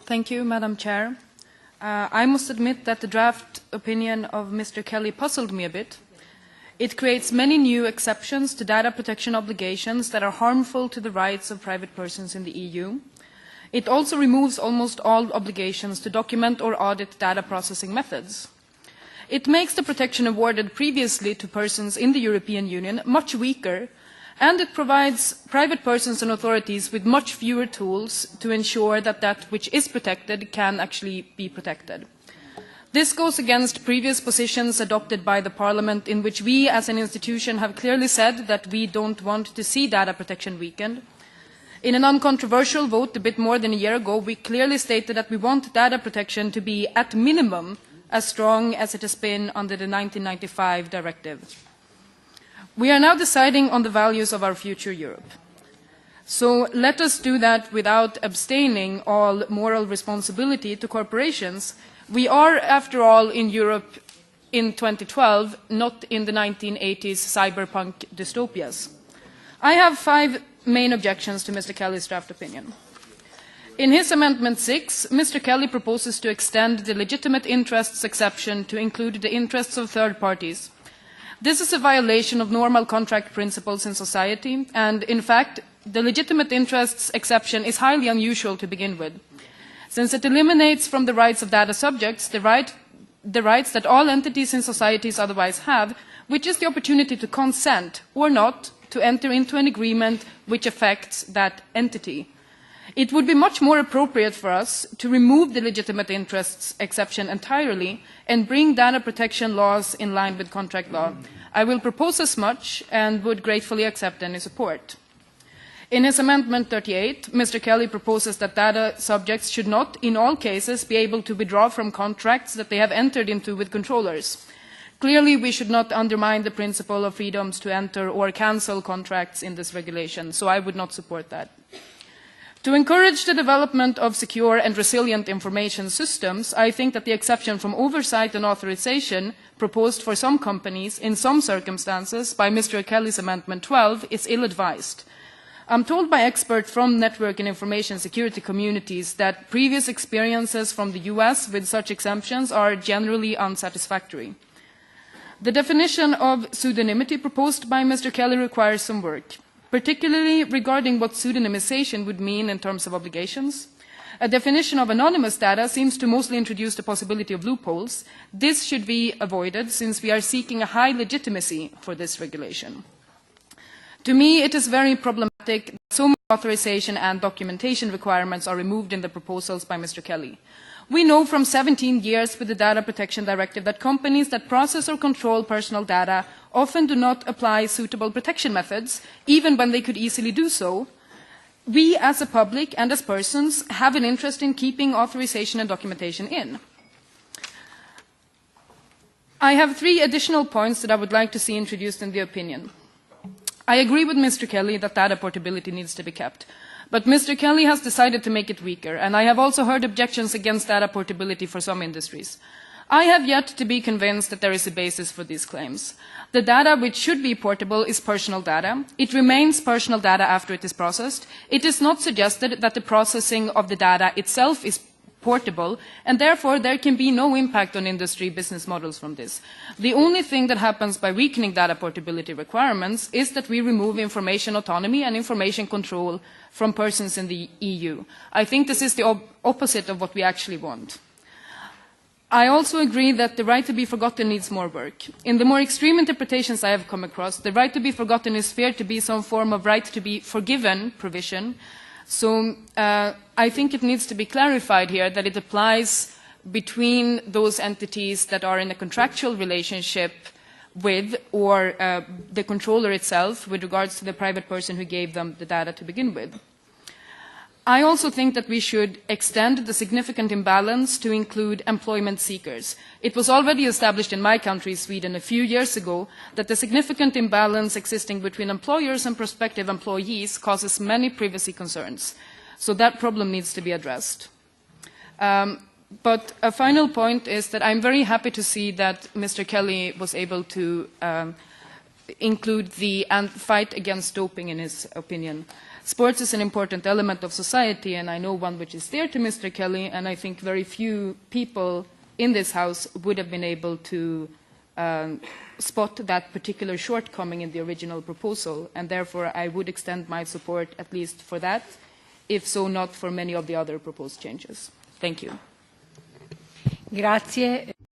Thank you, Madam Chair. I must admit that the draft opinion of Mr. Kelly puzzled me a bit. It creates many new exceptions to data protection obligations that are harmful to the rights of private persons in the EU. It also removes almost all obligations to document or audit data processing methods. It makes the protection awarded previously to persons in the European Union much weaker, and it provides private persons and authorities with much fewer tools to ensure that that which is protected can actually be protected. This goes against previous positions adopted by the Parliament, in which we as an institution have clearly said that we don't want to see data protection weakened. In an uncontroversial vote a bit more than a year ago, we clearly stated that we want data protection to be at minimum as strong as it has been under the 1995 directive. We are now deciding on the values of our future Europe. So let us do that without abstaining all moral responsibility to corporations. We are, after all, in Europe in 2012, not in the 1980s cyberpunk dystopias. I have 5 main objections to Mr. Kelly's draft opinion. In his Amendment 6, Mr. Kelly proposes to extend the legitimate interests exception to include the interests of third parties. This is a violation of normal contract principles in society, and in fact, the legitimate interests exception is highly unusual to begin with, since it eliminates from the rights of data subjects the rights that all entities in societies otherwise have, which is the opportunity to consent or not to enter into an agreement which affects that entity. It would be much more appropriate for us to remove the legitimate interests exception entirely and bring data protection laws in line with contract law. I will propose as much and would gratefully accept any support. In his Amendment 38, Mr. Kelly proposes that data subjects should not, in all cases, be able to withdraw from contracts that they have entered into with controllers. Clearly, we should not undermine the principle of freedoms to enter or cancel contracts in this regulation, so I would not support that. To encourage the development of secure and resilient information systems, I think that the exception from oversight and authorization proposed for some companies in some circumstances by Mr. Kelly's Amendment 12 is ill-advised. I'm told by experts from network and information security communities that previous experiences from the US with such exemptions are generally unsatisfactory. The definition of pseudonymity proposed by Mr. Kelly requires some work, particularly regarding what pseudonymization would mean in terms of obligations. A definition of anonymous data seems to mostly introduce the possibility of loopholes. This should be avoided since we are seeking a high legitimacy for this regulation. To me, it is very problematic that so many authorization and documentation requirements are removed in the proposals by Mr. Kelly. We know from 17 years with the Data Protection Directive that companies that process or control personal data often do not apply suitable protection methods, even when they could easily do so. We, as a public and as persons, have an interest in keeping authorization and documentation in. I have 3 additional points that I would like to see introduced in the opinion. I agree with Mr. Kelly that data portability needs to be kept. But Mr. Kelly has decided to make it weaker, and I have also heard objections against data portability for some industries. I have yet to be convinced that there is a basis for these claims. The data which should be portable is personal data. It remains personal data after it is processed. It is not suggested that the processing of the data itself is portable, and therefore there can be no impact on industry business models from this. The only thing that happens by weakening data portability requirements is that we remove information autonomy and information control from persons in the EU. I think this is the opposite of what we actually want. I also agree that the right to be forgotten needs more work. In the more extreme interpretations I have come across, the right to be forgotten is feared to be some form of right to be forgiven provision. So I think it needs to be clarified here that it applies between those entities that are in a contractual relationship with or the controller itself with regards to the private person who gave them the data to begin with. I also think that we should extend the significant imbalance to include employment seekers. It was already established in my country, Sweden, a few years ago that the significant imbalance existing between employers and prospective employees causes many privacy concerns. So that problem needs to be addressed. But a final point is that I'm very happy to see that Mr. Kelly was able to include the fight against doping in his opinion. Sports is an important element of society, and I know one which is dear to Mr. Kelly, and I think very few people in this House would have been able to spot that particular shortcoming in the original proposal, and therefore I would extend my support at least for that, if so not for many of the other proposed changes. Thank you. Grazie.